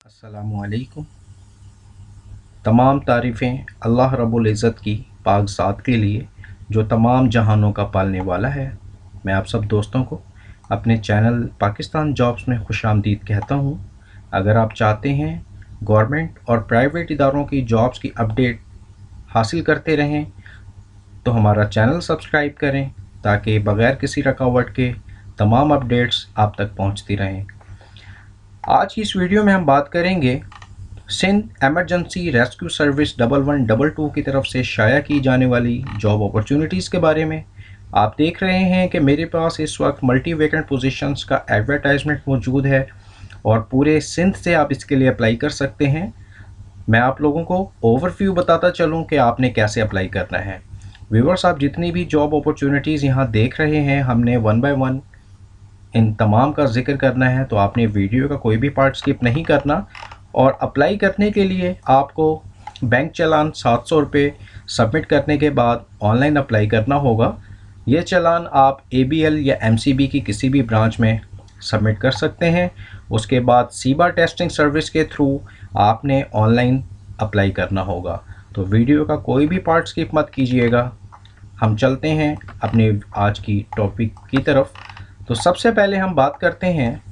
अस्सलामुअलैकुम। तमाम तारीफ़ें अल्लाह रब्बुल इज़्ज़त की पाक ज़ात के लिए जो तमाम जहानों का पालने वाला है। मैं आप सब दोस्तों को अपने चैनल पाकिस्तान जॉब्स में खुशामदीद कहता हूँ। अगर आप चाहते हैं गवर्नमेंट और प्राइवेट इदारों की जॉब्स की अपडेट हासिल करते रहें तो हमारा चैनल सब्सक्राइब करें ताकि बग़ैर किसी रुकावट के तमाम अपडेट्स आप तक पहुँचती रहें। आज की इस वीडियो में हम बात करेंगे सिंध एमरजेंसी रेस्क्यू सर्विस 1122 की तरफ से शाया की जाने वाली जॉब अपॉर्चुनिटीज़ के बारे में। आप देख रहे हैं कि मेरे पास इस वक्त मल्टी वैकेंट पोजीशंस का एडवर्टाइजमेंट मौजूद है और पूरे सिंध से आप इसके लिए अप्लाई कर सकते हैं। मैं आप लोगों को ओवरव्यू बताता चलूं कि आपने कैसे अप्लाई करना है। व्यूअर्स, आप जितनी भी जॉब अपॉर्चुनिटीज़ यहाँ देख रहे हैं हमने वन बाय वन इन तमाम का जिक्र करना है, तो आपने वीडियो का कोई भी पार्ट स्किप नहीं करना। और अप्लाई करने के लिए आपको बैंक चालान 700 रुपये सबमिट करने के बाद ऑनलाइन अप्लाई करना होगा। ये चालान आप ABL या MCB की किसी भी ब्रांच में सबमिट कर सकते हैं। उसके बाद सीबा टेस्टिंग सर्विस के थ्रू आपने ऑनलाइन अप्लाई करना होगा। तो वीडियो का कोई भी पार्ट स्किप मत कीजिएगा। हम चलते हैं अपने आज की टॉपिक की तरफ। तो सबसे पहले हम बात करते हैं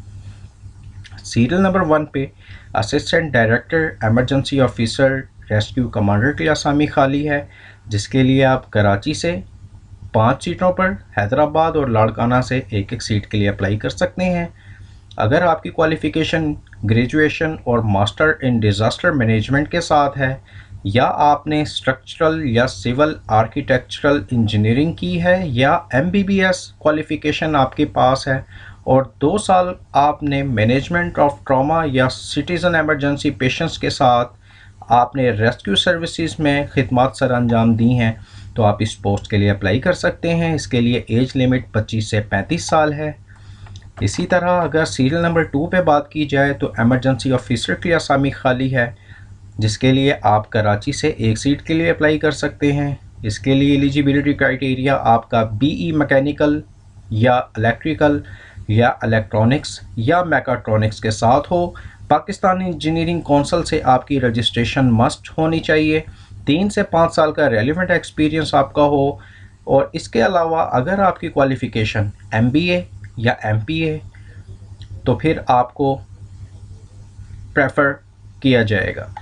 सीरियल नंबर 1 पे assistant director emergency officer rescue commander की असामी खाली है, जिसके लिए आप कराची से 5 सीटों पर, हैदराबाद और लाड़काना से एक एक सीट के लिए अप्लाई कर सकते हैं। अगर आपकी क्वालिफ़िकेशन ग्रेजुएशन और मास्टर इन डिज़ास्टर मैनेजमेंट के साथ है या आपने स्ट्रक्चरल या सिविल आर्किटेक्चरल इंजीनियरिंग की है या MBBS क्वालिफ़िकेशन आपके पास है और 2 साल आपने मैनेजमेंट ऑफ ट्रॉमा या सिटीज़न एमरजेंसी पेशेंट्स के साथ आपने रेस्क्यू सर्विसेज में खिदमत सर अंजाम दी हैं, तो आप इस पोस्ट के लिए अप्लाई कर सकते हैं। इसके लिए एज लिमिट 25 से 35 साल है। इसी तरह अगर सीरियल नंबर 2 पे बात की जाए तो एमरजेंसी ऑफिसर की असामी खाली है, जिसके लिए आप कराची से एक सीट के लिए अप्लाई कर सकते हैं। इसके लिए एलिजिबिलिटी क्राइटेरिया आपका BE मैकेनिकल या इलेक्ट्रिकल या इलेक्ट्रॉनिक्स या मैकाट्रॉनिक्स के साथ हो। पाकिस्तानी इंजीनियरिंग काउंसिल से आपकी रजिस्ट्रेशन मस्ट होनी चाहिए। 3 से 5 साल का रेलिवेंट एक्सपीरियंस आपका हो। और इसके अलावा अगर आपकी क्वालिफ़िकेशन MBA या MPA तो फिर आपको प्रेफर किया जाएगा।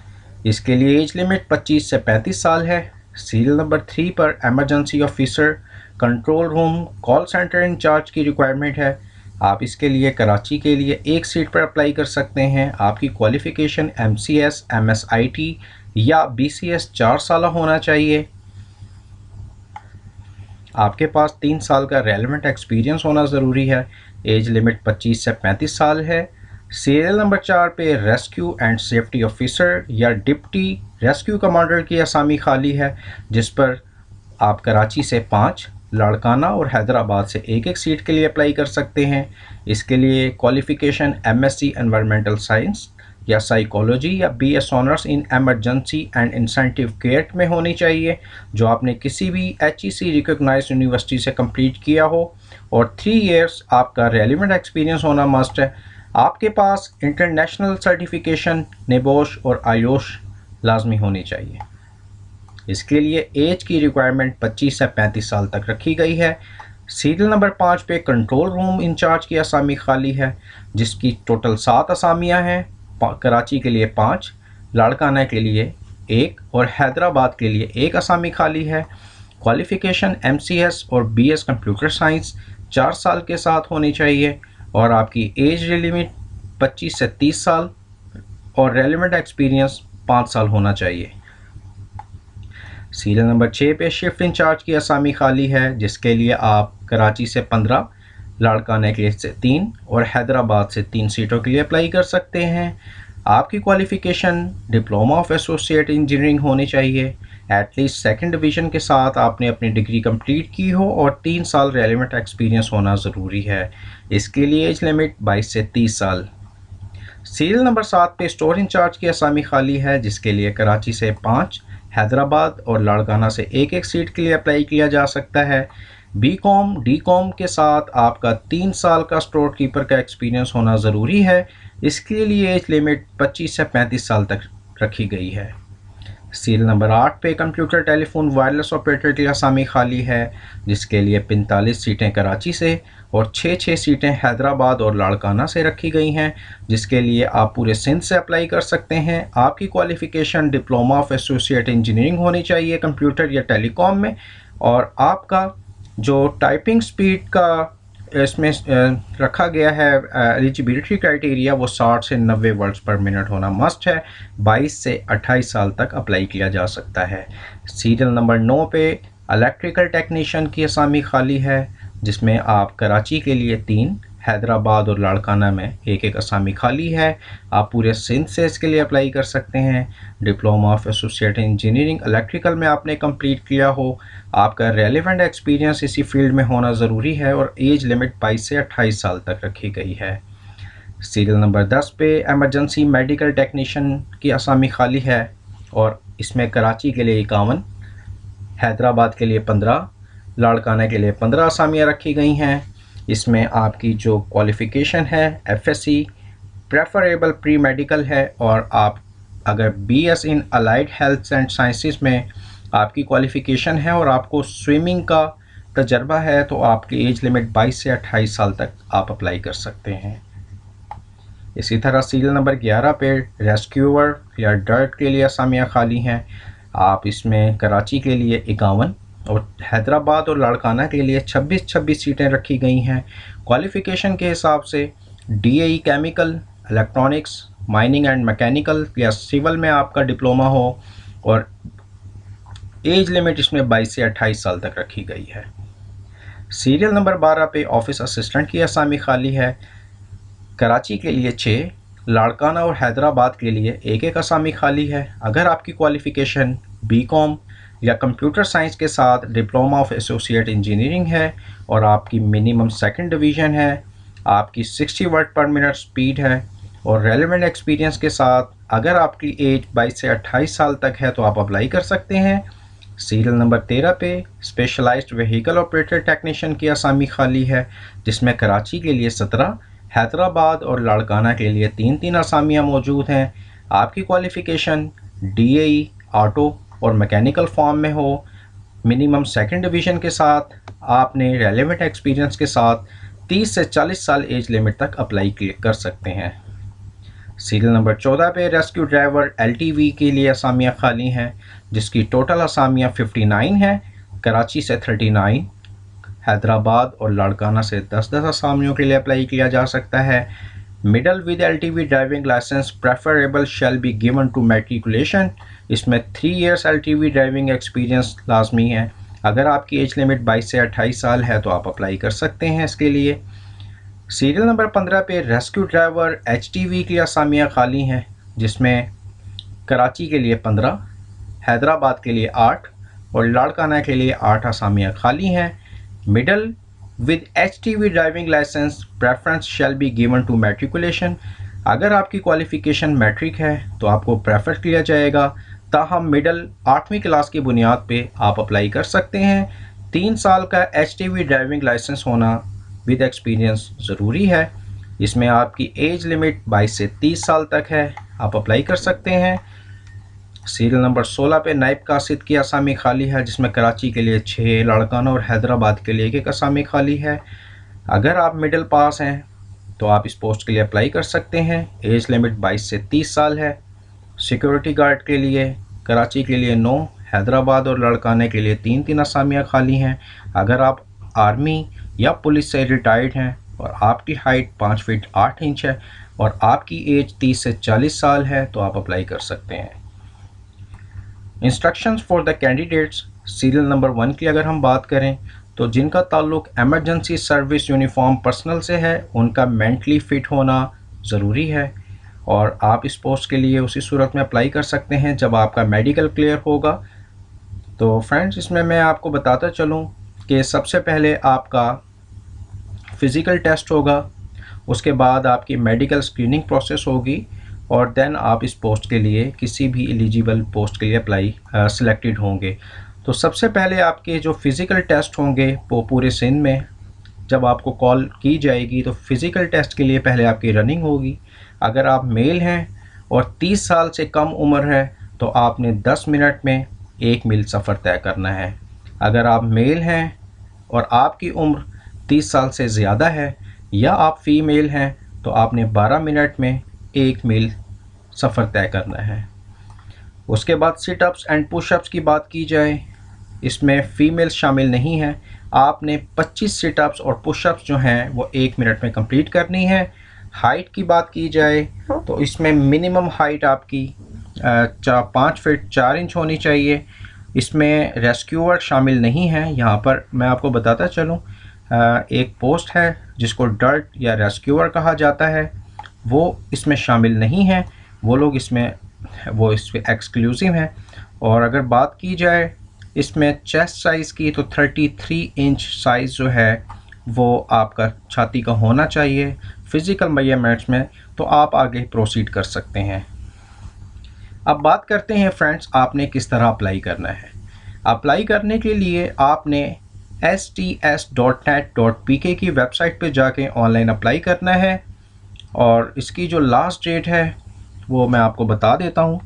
इसके लिए एज लिमिट 25 से 35 साल है। सीरियल नंबर 3 पर emergency officer control room call centre incharge की रिक्वायरमेंट है। आप इसके लिए कराची के लिए एक सीट पर अप्लाई कर सकते हैं। आपकी क्वालिफ़िकेशन MCS MSIT या BCS 4 साल होना चाहिए। आपके पास 3 साल का रेलेवेंट एक्सपीरियंस होना ज़रूरी है। एज लिमिट 25 से 35 साल है। सीरियल नंबर 4 पे रेस्क्यू एंड सेफ्टी ऑफिसर या डिप्टी रेस्क्यू कमांडर की असामी खाली है, जिस पर आप कराची से 5, लाड़काना और हैदराबाद से एक एक सीट के लिए अप्लाई कर सकते हैं। इसके लिए क्वालिफ़िकेशन MSc एनवायरमेंटल साइंस या साइकोलॉजी या BS honours in emergency and incentive care में होनी चाहिए, जो आपने किसी भी HEC रिकॉग्नाइज्ड यूनिवर्सिटी से कंप्लीट किया हो, और 3 इयर्स आपका रेलिवेंट एक्सपीरियंस होना मस्ट है। आपके पास इंटरनेशनल सर्टिफिकेशन नेबोश और आयोश लाजमी होनी चाहिए। इसके लिए एज की रिक्वायरमेंट 25 से 35 साल तक रखी गई है। सीरियल नंबर 5 पे कंट्रोल रूम इंचार्ज की असामी खाली है, जिसकी टोटल 7 असामियाँ हैं। कराची के लिए 5, लाड़काना के लिए 1 और हैदराबाद के लिए 1 असामी खाली है। क्वालिफ़िकेशन MCS और BS कंप्यूटर साइंस 4 साल के साथ होनी चाहिए और आपकी एज लिमिट 25 से 30 साल और रेलेवेंट एक्सपीरियंस 5 साल होना चाहिए। सीरियल नंबर 6 पे शिफ्ट इंचार्ज की असामी खाली है, जिसके लिए आप कराची से 15, लाड़काना के लिए से 3 और हैदराबाद से 3 सीटों के लिए अप्लाई कर सकते हैं। आपकी qualification diploma of associate engineering होनी चाहिए। एटलीस्ट 2nd डिवीज़न के साथ आपने अपनी डिग्री कंप्लीट की हो और 3 साल रेलेवेंट एक्सपीरियंस होना ज़रूरी है। इसके लिए एज लिमिट 22 से 30 साल। सीरियल नंबर 7 पे स्टोर इंचार्ज की असामी खाली है, जिसके लिए कराची से 5, हैदराबाद और लाड़काना से एक एक सीट के लिए अप्लाई किया जा सकता है। BCom DCom के साथ आपका 3 साल का स्टोर कीपर का एक्सपीरियंस होना ज़रूरी है। इसके लिए एज लिमिट 25 से 35 साल तक रखी गई है। सीरियल नंबर 8 पे कंप्यूटर टेलीफोन वायरलेस ऑपरेटर की असामी खाली है, जिसके लिए 45 सीटें कराची से और 6 सीटें हैदराबाद और लाड़काना से रखी गई हैं, जिसके लिए आप पूरे सिंध से अप्लाई कर सकते हैं। आपकी qualification diploma of associate engineering होनी चाहिए कंप्यूटर या टेलीकॉम में, और आपका जो टाइपिंग स्पीड का इसमें रखा गया है एलिजिबिलिटी क्राइटेरिया वो 60 से 90 वर्ड्स पर मिनट होना मस्ट है। 22 से 28 साल तक अप्लाई किया जा सकता है। सीरियल नंबर 9 पे इलेक्ट्रिकल टेक्नीशियन की असामी खाली है, जिसमें आप कराची के लिए 3, हैदराबाद और लाड़काना में एक असामी खाली है। आप पूरे सिंध से इसके लिए अप्लाई कर सकते हैं। Diploma of associate engineering electrical में आपने कंप्लीट किया हो, आपका रेलेवेंट एक्सपीरियंस इसी फील्ड में होना ज़रूरी है, और एज लिमिट 22 से 28 साल तक रखी गई है। सीरियल नंबर 10 पे एमरजेंसी मेडिकल टेक्नीशियन की असामी खाली है, और इसमें कराची के लिए 51, हैदराबाद के लिए 15, लाड़काना के लिए 15 असामियाँ रखी गई हैं। इसमें आपकी जो क्वालिफ़िकेशन है एफएससी प्रेफरेबल प्री मेडिकल है, और आप अगर BS in allied health and sciences में आपकी क्वालिफ़िकेशन है और आपको स्विमिंग का तजर्बा है, तो आपकी एज लिमिट 22 से 28 साल तक आप अप्लाई कर सकते हैं। इसी तरह सीरियल नंबर 11 पे रेस्क्यूअर या डर्ट के लिए असामियाँ खाली हैं। आप इसमें कराची के लिए 51 और हैदराबाद और लाड़काना के लिए 26 सीटें रखी गई हैं। क्वालिफ़िकेशन के हिसाब से DAE chemical, electronics, mining and mechanical या सिविल में आपका डिप्लोमा हो, और एज लिमिट इसमें 22 से 28 साल तक रखी गई है। सीरियल नंबर 12 पे ऑफिस असिस्टेंट की असामी खाली है। कराची के लिए 6, लाड़काना और हैदराबाद के लिए एक असामी खाली है। अगर आपकी क्वालिफ़िकेशन बीकॉम या कंप्यूटर साइंस के साथ डिप्लोमा ऑफ एसोसिएट इंजीनियरिंग है और आपकी मिनिमम सेकंड डिवीज़न है, आपकी 60 वर्ड पर मिनट स्पीड है, और रेलेवेंट एक्सपीरियंस के साथ अगर आपकी एज 22 से 28 साल तक है तो आप अप्लाई कर सकते हैं। सीरियल नंबर 13 पे स्पेशलाइज्ड व्हीकल ऑपरेटर टेक्नीशियन की असामी खाली है, जिसमें कराची के लिए 17, हैदराबाद और लाड़काना के लिए 3 असामियाँ मौजूद हैं। आपकी क्वालिफ़िकेशन डीएई, ऑटो और मैकेनिकल फॉर्म में हो, मिनिमम सेकंड डिवीज़न के साथ, आपने रेलेवेंट एक्सपीरियंस के साथ 30 से 40 साल एज लिमिट तक अप्लाई कर सकते हैं। सीरियल नंबर 14 पे रेस्क्यू ड्राइवर एलटीवी के लिए असामियाँ खाली हैं, जिसकी टोटल असामियाँ 59 हैं। कराची से 39, हैदराबाद और लाड़काना से 10 असामियों के लिए अप्लाई किया जा सकता है। Middle with LTV driving licence preferable shall be given to matriculation. इसमें 3 इयर्स एलटीवी ड्राइविंग एक्सपीरियंस लाजमी है। अगर आपकी एज लिमिट 22 से 28 साल है तो आप अप्लाई कर सकते हैं इसके लिए। सीरियल नंबर 15 पे रेस्क्यू ड्राइवर एचटीवी की असामियाँ खाली हैं, जिसमें कराची के लिए 15, हैदराबाद के लिए 8 और लाड़काना के लिए 8 असामियाँ खाली हैं। Middle with HTV driving licence preference shall be given to matriculation. अगर आपकी क्वालिफ़िकेशन मैट्रिक है तो आपको प्रेफर किया जाएगा, ताहम मिडल 8वीं क्लास की बुनियाद पे आप अप्लाई कर सकते हैं। 3 साल का एचटीवी ड्राइविंग लाइसेंस होना विद एक्सपीरियंस ज़रूरी है। इसमें आपकी एज लिमिट 22 से 30 साल तक है, आप अप्लाई कर सकते हैं। सीरियल नंबर 16 पे नायब कासिद की असामी खाली है, जिसमें कराची के लिए 6, लाड़काना और हैदराबाद के लिए एक असामी खाली है। अगर आप मिडिल पास हैं तो आप इस पोस्ट के लिए अप्लाई कर सकते हैं। एज लिमिट 22 से 30 साल है। सिक्योरिटी गार्ड के लिए कराची के लिए 9, हैदराबाद और लाड़काना के लिए 3 असामियाँ खाली हैं। अगर आप आर्मी या पुलिस से रिटायर्ड हैं और आपकी हाइट 5 फीट 8 इंच है और आपकी एज 30 से 40 साल है तो आप अप्लाई कर सकते हैं। Instructions for the candidates serial number 1 की अगर हम बात करें तो जिनका ताल्लुक एमरजेंसी सर्विस यूनिफॉर्म पर्सनल से है, उनका मेंटली फ़िट होना ज़रूरी है और आप इस पोस्ट के लिए उसी सूरत में अप्लाई कर सकते हैं जब आपका मेडिकल क्लियर होगा। तो फ्रेंड्स, इसमें मैं आपको बताता चलूँ कि सबसे पहले आपका फ़िज़िकल टेस्ट होगा, उसके बाद आपकी मेडिकल स्क्रीनिंग प्रोसेस होगी और देन आप इस पोस्ट के लिए किसी भी एलिजिबल पोस्ट के लिए अप्लाई सिलेक्टेड होंगे। तो सबसे पहले आपके जो फ़िज़िकल टेस्ट होंगे वो पूरे सिंध में जब आपको कॉल की जाएगी तो फ़िज़िकल टेस्ट के लिए पहले आपकी रनिंग होगी। अगर आप मेल हैं और 30 साल से कम उम्र है तो आपने 10 मिनट में 1 मील सफ़र तय करना है। अगर आप मेल हैं और आपकी उम्र 30 साल से ज़्यादा है या आप फ़ीमेल हैं तो आपने 12 मिनट में 1 मील सफ़र तय करना है। उसके बाद सिटअप्स एंड पुशअप्स की बात की जाए, इसमें फ़ीमेल शामिल नहीं है। आपने 25 सिटअप्स और पुशअप्स जो हैं वो 1 मिनट में कंप्लीट करनी है। हाइट की बात की जाए तो इसमें मिनिमम हाइट आपकी 5 फीट 4 इंच होनी चाहिए। इसमें रेस्क्यूअर शामिल नहीं है। यहाँ पर मैं आपको बताता चलूँ, एक पोस्ट है जिसको डर्ट या रेस्क्यूअर कहा जाता है, वो इसमें शामिल नहीं है। वो लोग इसमें एक्सक्लूसिव हैं। और अगर बात की जाए इसमें चेस्ट साइज़ की तो 33 इंच साइज़ जो है वो आपका छाती का होना चाहिए फ़िज़िकल मेजरमेंट्स में, तो आप आगे प्रोसीड कर सकते हैं। अब बात करते हैं फ्रेंड्स, आपने किस तरह अप्लाई करना है। अप्लाई करने के लिए आपने sts.net.pk की वेबसाइट पे जाके ऑनलाइन अप्लाई करना है और इसकी जो लास्ट डेट है वो मैं आपको बता देता हूँ।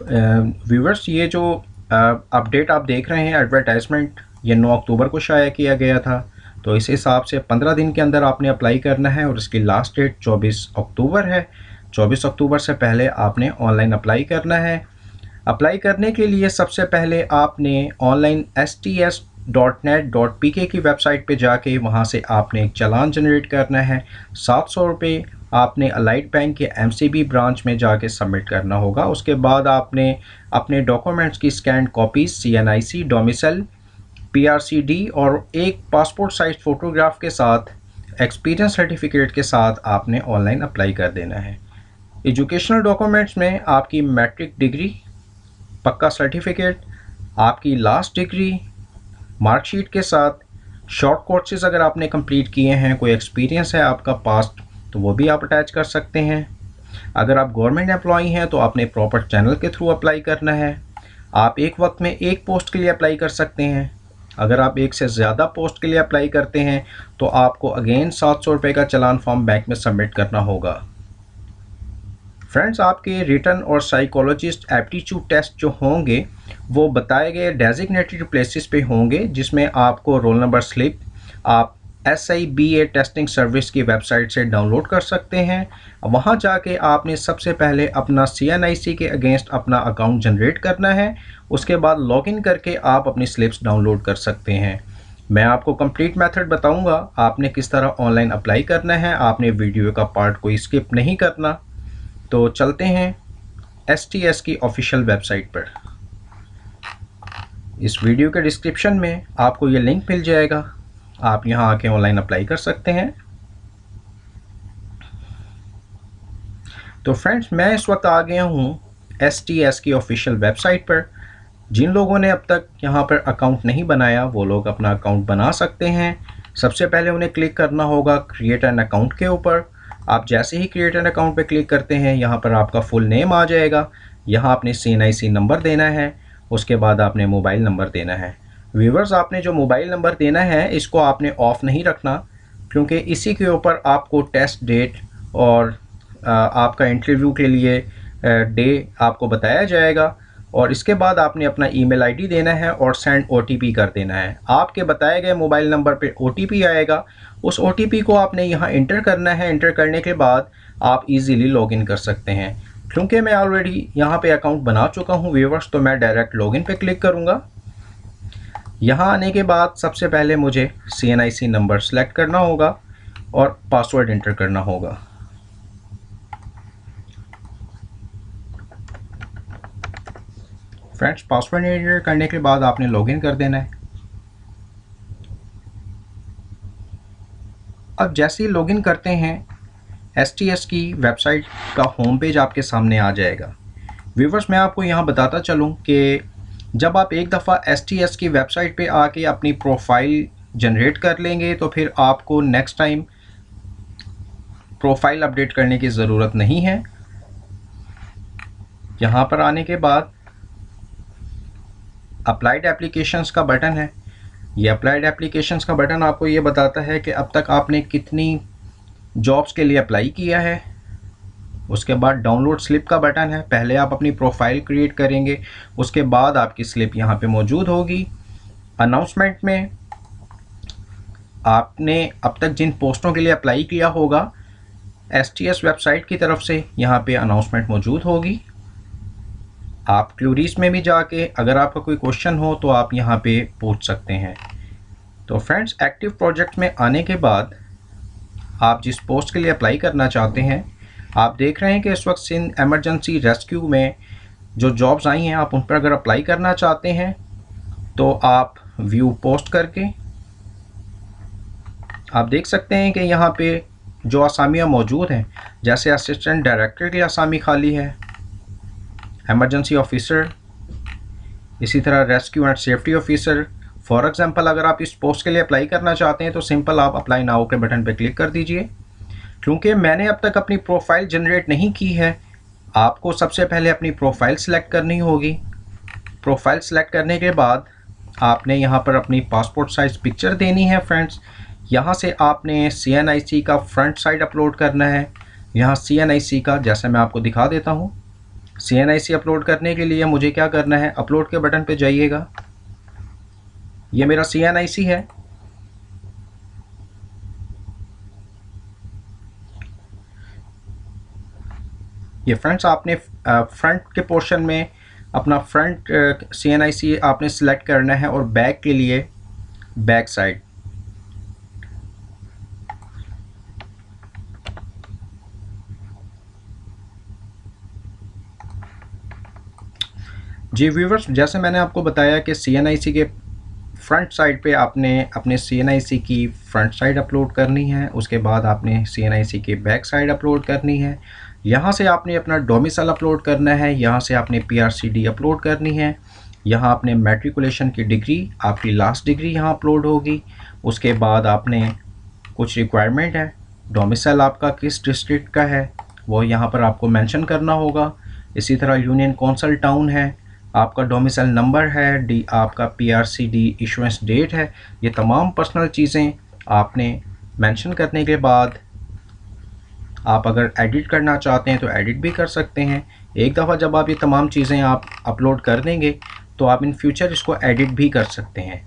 व्यूवर्स, ये जो अपडेट आप देख रहे हैं, एडवर्टाइजमेंट, ये 9 अक्टूबर को शाया किया गया था, तो इस हिसाब से 15 दिन के अंदर आपने अप्लाई करना है और इसकी लास्ट डेट 24 अक्टूबर है। 24 अक्टूबर से पहले आपने ऑनलाइन अप्लाई करना है। अप्लाई करने के लिए सबसे पहले आपने ऑनलाइन sts.net.pk की वेबसाइट पे जाके वहाँ से आपने एक चालान जनरेट करना है। 700 रुपये आपने अलाइड बैंक के MCB ब्रांच में जाके सबमिट करना होगा। उसके बाद आपने अपने डॉक्यूमेंट्स की scan copies, CNIC, domicile, PRCD और एक पासपोर्ट साइज फ़ोटोग्राफ के साथ एक्सपीरियंस सर्टिफिकेट के साथ आपने ऑनलाइन अप्लाई कर देना है। एजुकेशनल डॉक्यूमेंट्स में आपकी मैट्रिक डिग्री, पक्का सर्टिफिकेट, आपकी लास्ट डिग्री, मार्कशीट के साथ शॉर्ट कोर्सेज़ अगर आपने कंप्लीट किए हैं, कोई एक्सपीरियंस है आपका पास्ट, तो वो भी आप अटैच कर सकते हैं। अगर आप गवर्नमेंट एम्प्लॉई हैं तो आपने प्रॉपर चैनल के थ्रू अप्लाई करना है। आप एक वक्त में एक पोस्ट के लिए अप्लाई कर सकते हैं। अगर आप एक से ज़्यादा पोस्ट के लिए अप्लाई करते हैं तो आपको अगेन 700 रुपये का चालान फॉर्म बैंक में सबमिट करना होगा। फ्रेंड्स, आपके रिटन और साइकोलॉजिस्ट एप्टीट्यूड टेस्ट जो होंगे वो बताए गए डेजिग्नेटेड प्लेसेस पे होंगे, जिसमें आपको रोल नंबर स्लिप आप SIBA टेस्टिंग सर्विस की वेबसाइट से डाउनलोड कर सकते हैं। वहाँ जाके आपने सबसे पहले अपना CNIC के अगेंस्ट अपना अकाउंट जनरेट करना है। उसके बाद लॉगिन करके आप अपनी स्लिप्स डाउनलोड कर सकते हैं। मैं आपको कंप्लीट मेथड बताऊंगा आपने किस तरह ऑनलाइन अप्लाई करना है। आपने वीडियो का पार्ट कोई स्किप नहीं करना। तो चलते हैं STS की ऑफिशियल वेबसाइट पर। इस वीडियो के डिस्क्रिप्शन में आपको ये लिंक मिल जाएगा, आप यहाँ आके ऑनलाइन अप्लाई कर सकते हैं। तो फ्रेंड्स, मैं इस वक्त आ गया हूँ STS की ऑफिशियल वेबसाइट पर। जिन लोगों ने अब तक यहाँ पर अकाउंट नहीं बनाया वो लोग अपना अकाउंट बना सकते हैं। सबसे पहले उन्हें क्लिक करना होगा क्रिएट एन अकाउंट के ऊपर। आप जैसे ही क्रिएट एन अकाउंट पे क्लिक करते हैं, यहाँ पर आपका फुल नेम आ जाएगा। यहाँ आपने CNIC नंबर देना है, उसके बाद आपने मोबाइल नंबर देना है। व्यूवर्स, आपने जो मोबाइल नंबर देना है इसको आपने ऑफ़ नहीं रखना, क्योंकि इसी के ऊपर आपको टेस्ट डेट और आपका इंटरव्यू के लिए डे आपको बताया जाएगा। और इसके बाद आपने अपना ईमेल आईडी देना है और सेंड OTP कर देना है। आपके बताए गए मोबाइल नंबर पे OTP आएगा, उस OTP को आपने यहाँ इंटर करना है। इंटर करने के बाद आप इजीली लॉगिन कर सकते हैं। क्योंकि मैं ऑलरेडी यहाँ पे अकाउंट बना चुका हूँ व्यूवर्स, तो मैं डायरेक्ट लॉगिन पे क्लिक करूँगा। यहाँ आने के बाद सबसे पहले मुझे CNIC नंबर सेलेक्ट करना होगा और पासवर्ड इंटर करना होगा। फ्रेंड्स, पासवर्ड एंटर करने के बाद आपने लॉगिन कर देना है। अब जैसे ही लॉगिन करते हैं, STS की वेबसाइट का होम पेज आपके सामने आ जाएगा। व्यूवर्स, मैं आपको यहाँ बताता चलूँ कि जब आप एक दफ़ा STS की वेबसाइट पे आके अपनी प्रोफाइल जनरेट कर लेंगे तो फिर आपको नेक्स्ट टाइम प्रोफाइल अपडेट करने की ज़रूरत नहीं है। यहाँ पर आने के बाद अप्लाइड एप्लीकेशंस का बटन है। ये अप्लाइड एप्लीकेशंस का बटन आपको ये बताता है कि अब तक आपने कितनी जॉब्स के लिए अप्लाई किया है। उसके बाद डाउनलोड स्लिप का बटन है, पहले आप अपनी प्रोफाइल क्रिएट करेंगे, उसके बाद आपकी स्लिप यहाँ पे मौजूद होगी। अनाउंसमेंट में आपने अब तक जिन पोस्टों के लिए अप्लाई किया होगा STS वेबसाइट की तरफ से यहाँ पे अनाउंसमेंट मौजूद होगी। आप क्यूरीज में भी जाके अगर आपका कोई क्वेश्चन हो तो आप यहाँ पे पूछ सकते हैं। तो फ्रेंड्स, एक्टिव प्रोजेक्ट में आने के बाद आप जिस पोस्ट के लिए अप्लाई करना चाहते हैं, आप देख रहे हैं कि इस वक्त सिंध एमरजेंसी रेस्क्यू में जो जॉब्स आई हैं, आप उन पर अगर अप्लाई करना चाहते हैं तो आप व्यू पोस्ट करके आप देख सकते हैं कि यहाँ पे जो असामियाँ मौजूद हैं, जैसे असिस्टेंट डायरेक्टर की असामी खाली है, एमरजेंसी ऑफिसर, इसी तरह rescue and safety officer. For example अगर आप इस पोस्ट के लिए अप्लाई करना चाहते हैं तो सिंपल आप अप्लाई नाउ के बटन पर क्लिक कर दीजिए। क्योंकि मैंने अब तक अपनी प्रोफाइल जनरेट नहीं की है, आपको सबसे पहले अपनी प्रोफाइल सेलेक्ट करनी होगी। प्रोफाइल सेलेक्ट करने के बाद आपने यहाँ पर अपनी पासपोर्ट साइज़ पिक्चर देनी है फ्रेंड्स। यहाँ से आपने CNIC का फ्रंट साइड अपलोड करना है। यहाँ CNIC का, जैसे मैं आपको दिखा देता हूँ, CNIC अपलोड करने के लिए मुझे क्या करना है, अपलोड के बटन पे जाइएगा। ये मेरा CNIC है। ये फ्रेंड्स, आपने फ्रंट के पोर्शन में अपना फ्रंट CNIC आपने सेलेक्ट करना है और बैक के लिए बैक साइड। जी व्यूवर्स, जैसे मैंने आपको बताया कि CNIC के फ्रंट साइड पे आपने अपने CNIC की फ्रंट साइड अपलोड करनी है, उसके बाद आपने CNIC की बैक साइड अपलोड करनी है। यहाँ से आपने अपना डोमिसाइल अपलोड करना है, यहाँ से आपने PRCD अपलोड करनी है, यहाँ आपने मैट्रिकुलेशन की डिग्री, आपकी लास्ट डिग्री यहाँ अपलोड होगी। उसके बाद आपने कुछ रिक्वायरमेंट है, डोमिसाइल आपका किस डिस्ट्रिक्ट का है वो यहाँ पर आपको मेंशन करना होगा। इसी तरह यूनियन कौंसल टाउन है, आपका डोमिसाइल नंबर है, आपका PRCD इशुएंस डेट है। ये तमाम पर्सनल चीज़ें आपने मेंशन करने के बाद आप अगर एडिट करना चाहते हैं तो एडिट भी कर सकते हैं। एक दफ़ा जब आप ये तमाम चीज़ें आप अपलोड कर देंगे तो आप इन फ्यूचर इसको एडिट भी कर सकते हैं।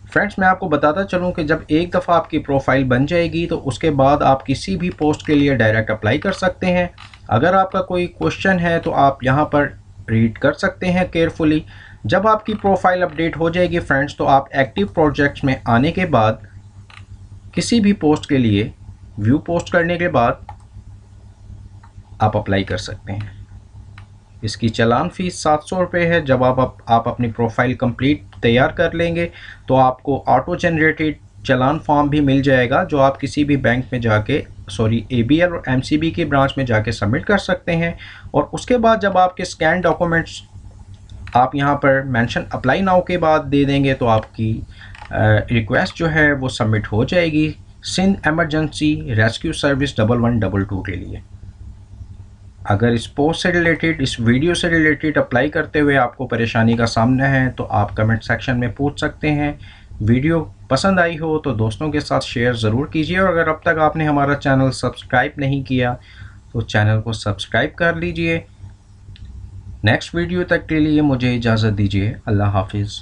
फ्रेंड्स, मैं आपको बताता चलूँ कि जब एक दफ़ा आपकी प्रोफाइल बन जाएगी तो उसके बाद आप किसी भी पोस्ट के लिए डायरेक्ट अप्लाई कर सकते हैं। अगर आपका कोई क्वेश्चन है तो आप यहाँ पर रीड कर सकते हैं केयरफुली। जब आपकी प्रोफाइल अपडेट हो जाएगी फ्रेंड्स, तो आप एक्टिव प्रोजेक्ट्स में आने के बाद किसी भी पोस्ट के लिए व्यू पोस्ट करने के बाद आप अप्लाई कर सकते हैं। इसकी चालान फ़ीस 700 रुपये है। जब आप अपनी प्रोफाइल कंप्लीट तैयार कर लेंगे तो आपको ऑटो जनरेटेड चालान फॉर्म भी मिल जाएगा, जो आप किसी भी बैंक में जाके ABL और MCB की ब्रांच में जाके सबमिट कर सकते हैं। और उसके बाद जब आपके स्कैन डॉक्यूमेंट्स आप यहाँ पर मेंशन अप्लाई नाउ के बाद दे देंगे तो आपकी रिक्वेस्ट जो है वो सबमिट हो जाएगी सिंध एमरजेंसी रेस्क्यू सर्विस 1122 के लिए। अगर इस पोस्ट से रिलेटेड, इस वीडियो से रिलेटेड अप्लाई करते हुए आपको परेशानी का सामना है तो आप कमेंट सेक्शन में पूछ सकते हैं। वीडियो पसंद आई हो तो दोस्तों के साथ शेयर ज़रूर कीजिए, और अगर अब तक आपने हमारा चैनल सब्सक्राइब नहीं किया तो चैनल को सब्सक्राइब कर लीजिए। नेक्स्ट वीडियो तक के लिए मुझे इजाज़त दीजिए। अल्लाह हाफिज़।